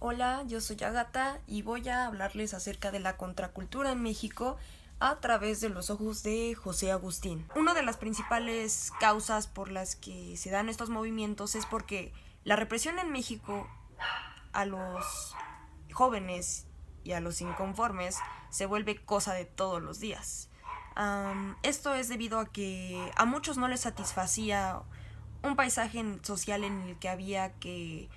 Hola, yo soy Agata y voy a hablarles acerca de la contracultura en México a través de los ojos de José Agustín. Una de las principales causas por las que se dan estos movimientos es porque la represión en México a los jóvenes y a los inconformes se vuelve cosa de todos los días. Esto es debido a que a muchos no les satisfacía un paisaje social en el que había que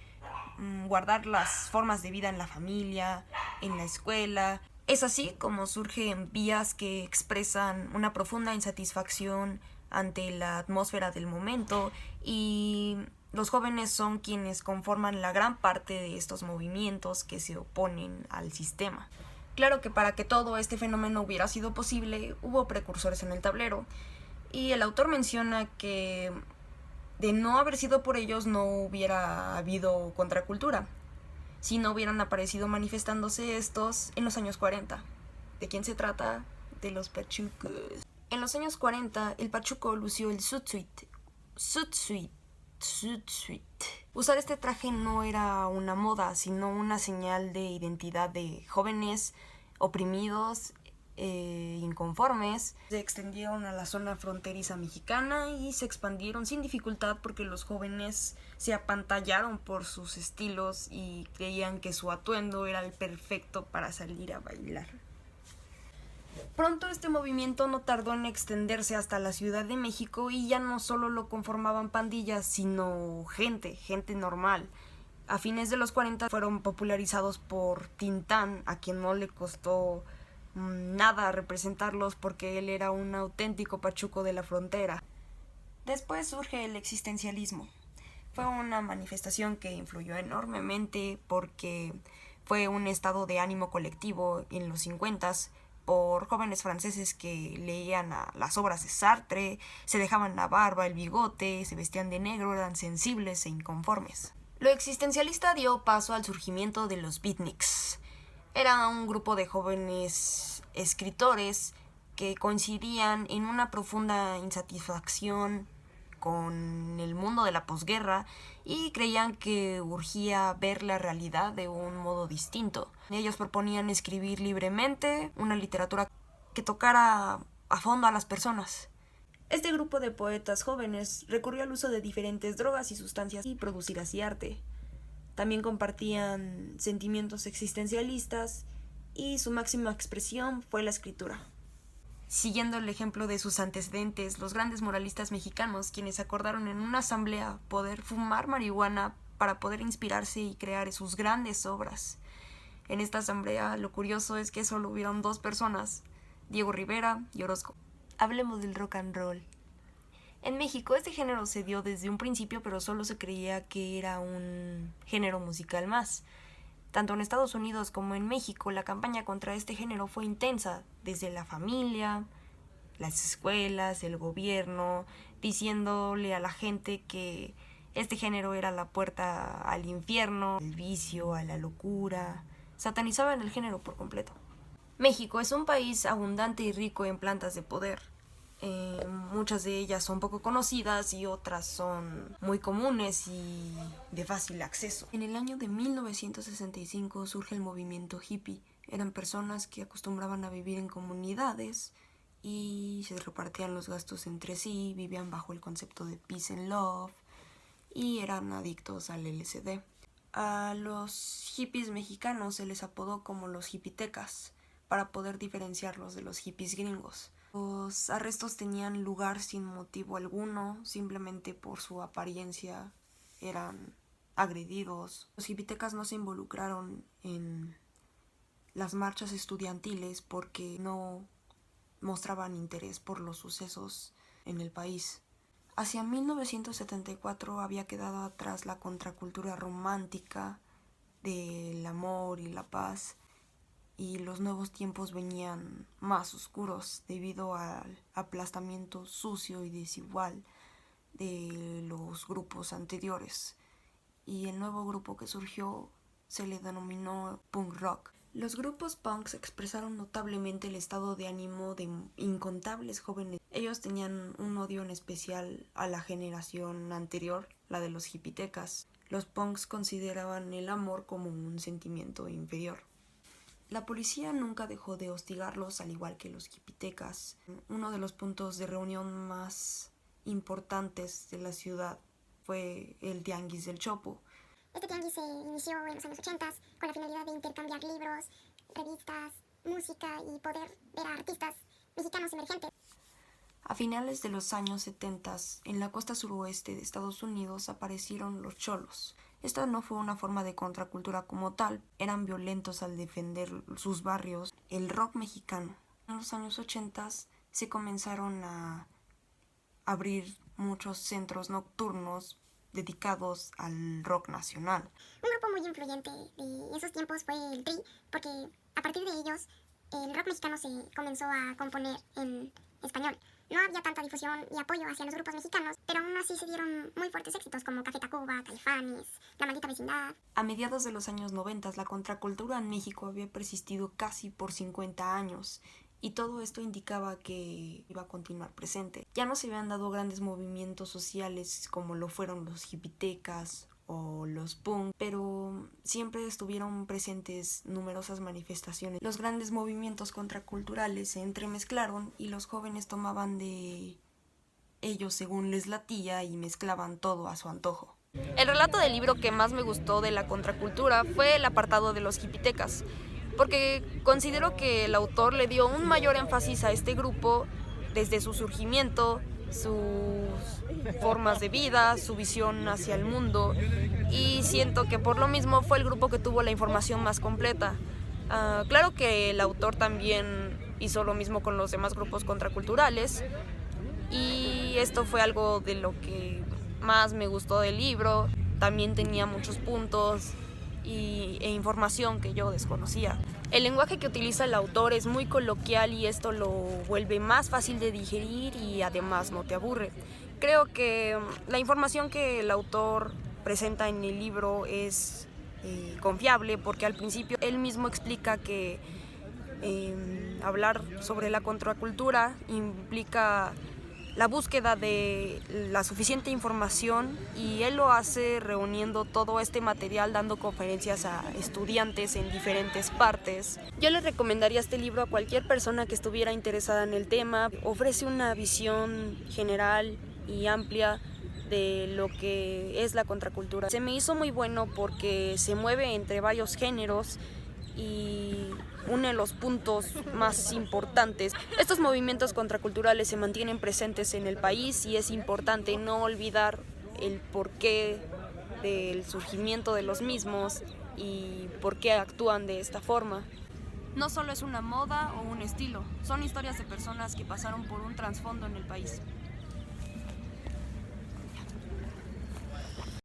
guardar las formas de vida en la familia, en la escuela. Es así como surgen vías que expresan una profunda insatisfacción ante la atmósfera del momento y los jóvenes son quienes conforman la gran parte de estos movimientos que se oponen al sistema. Claro que para que todo este fenómeno hubiera sido posible, hubo precursores en el tablero, y el autor menciona que de no haber sido por ellos no hubiera habido contracultura, si no hubieran aparecido manifestándose estos en los años 40. ¿De quién se trata? De los pachucos. En los años 40, el pachuco lució el sutsuit. Usar este traje no era una moda, sino una señal de identidad de jóvenes oprimidos, inconformes. Se extendieron a la zona fronteriza mexicana y se expandieron sin dificultad porque los jóvenes se apantallaron por sus estilos y creían que su atuendo era el perfecto para salir a bailar. Pronto este movimiento no tardó en extenderse hasta la Ciudad de México y ya no solo lo conformaban pandillas, sino gente normal. A fines de los 40 fueron popularizados por Tintán, a quien no le costó nada representarlos porque él era un auténtico pachuco de la frontera. Después surge el existencialismo. Fue una manifestación que influyó enormemente porque fue un estado de ánimo colectivo en los 50s por jóvenes franceses que leían las obras de Sartre, se dejaban la barba, el bigote, se vestían de negro, eran sensibles e inconformes. Lo existencialista dio paso al surgimiento de los beatniks. Era un grupo de jóvenes escritores que coincidían en una profunda insatisfacción con el mundo de la posguerra y creían que urgía ver la realidad de un modo distinto. Ellos proponían escribir libremente una literatura que tocara a fondo a las personas. Este grupo de poetas jóvenes recurrió al uso de diferentes drogas y sustancias y producir así arte. También compartían sentimientos existencialistas y su máxima expresión fue la escritura. Siguiendo el ejemplo de sus antecedentes, los grandes moralistas mexicanos, quienes acordaron en una asamblea poder fumar marihuana para poder inspirarse y crear sus grandes obras. En esta asamblea, lo curioso es que solo hubieron 2 personas, Diego Rivera y Orozco. Hablemos del rock and roll. En México este género se dio desde un principio, pero solo se creía que era un género musical más. Tanto en Estados Unidos como en México, la campaña contra este género fue intensa, desde la familia, las escuelas, el gobierno, diciéndole a la gente que este género era la puerta al infierno, al vicio, a la locura. Satanizaban el género por completo. México es un país abundante y rico en plantas de poder. Muchas de ellas son poco conocidas y otras son muy comunes y de fácil acceso. En el año de 1965 surge el movimiento hippie. Eran personas que acostumbraban a vivir en comunidades y se repartían los gastos entre sí, vivían bajo el concepto de peace and love y eran adictos al LSD. A los hippies mexicanos se les apodó como los hippitecas para poder diferenciarlos de los hippies gringos. Los arrestos tenían lugar sin motivo alguno, simplemente por su apariencia eran agredidos. Los hippitecas no se involucraron en las marchas estudiantiles porque no mostraban interés por los sucesos en el país. Hacia 1974 había quedado atrás la contracultura romántica del amor y la paz, y los nuevos tiempos venían más oscuros debido al aplastamiento sucio y desigual de los grupos anteriores. Y el nuevo grupo que surgió se le denominó punk rock. Los grupos punks expresaron notablemente el estado de ánimo de incontables jóvenes. Ellos tenían un odio en especial a la generación anterior, la de los hippitecas. Los punks consideraban el amor como un sentimiento inferior. La policía nunca dejó de hostigarlos, al igual que los hipitecas. Uno de los puntos de reunión más importantes de la ciudad fue el Tianguis del Chopo. Este tianguis se inició en los años 80 con la finalidad de intercambiar libros, revistas, música y poder ver a artistas mexicanos emergentes. A finales de los años 70, en la costa suroeste de Estados Unidos aparecieron los cholos. Esta no fue una forma de contracultura como tal, eran violentos al defender sus barrios. El rock mexicano. En los años 80 se comenzaron a abrir muchos centros nocturnos dedicados al rock nacional. Un grupo muy influyente de esos tiempos fue el Tri, porque a partir de ellos el rock mexicano se comenzó a componer en español. No había tanta difusión y apoyo hacia los grupos mexicanos, pero aún así se dieron muy fuertes éxitos como Café Tacuba, Caifanes, La Maldita Vecindad. A mediados de los años 90, la contracultura en México había persistido casi por 50 años, y todo esto indicaba que iba a continuar presente. Ya no se habían dado grandes movimientos sociales como lo fueron los hipitecas o los punk, pero siempre estuvieron presentes numerosas manifestaciones. Los grandes movimientos contraculturales se entremezclaron y los jóvenes tomaban de ellos según les latía y mezclaban todo a su antojo. El relato del libro que más me gustó de la contracultura fue el apartado de los hipitecas, porque considero que el autor le dio un mayor énfasis a este grupo desde su surgimiento, sus formas de vida, su visión hacia el mundo, y siento que por lo mismo fue el grupo que tuvo la información más completa. Claro que el autor también hizo lo mismo con los demás grupos contraculturales, y esto fue algo de lo que más me gustó del libro. También tenía muchos puntos e información que yo desconocía. El lenguaje que utiliza el autor es muy coloquial y esto lo vuelve más fácil de digerir y además no te aburre. Creo que la información que el autor presenta en el libro es confiable, porque al principio él mismo explica que hablar sobre la contracultura implica la búsqueda de la suficiente información, y él lo hace reuniendo todo este material, dando conferencias a estudiantes en diferentes partes. Yo le recomendaría este libro a cualquier persona que estuviera interesada en el tema. Ofrece una visión general y amplia de lo que es la contracultura. Se me hizo muy bueno porque se mueve entre varios géneros y une los puntos más importantes. Estos movimientos contraculturales se mantienen presentes en el país y es importante no olvidar el porqué del surgimiento de los mismos y por qué actúan de esta forma. No solo es una moda o un estilo, son historias de personas que pasaron por un trasfondo en el país.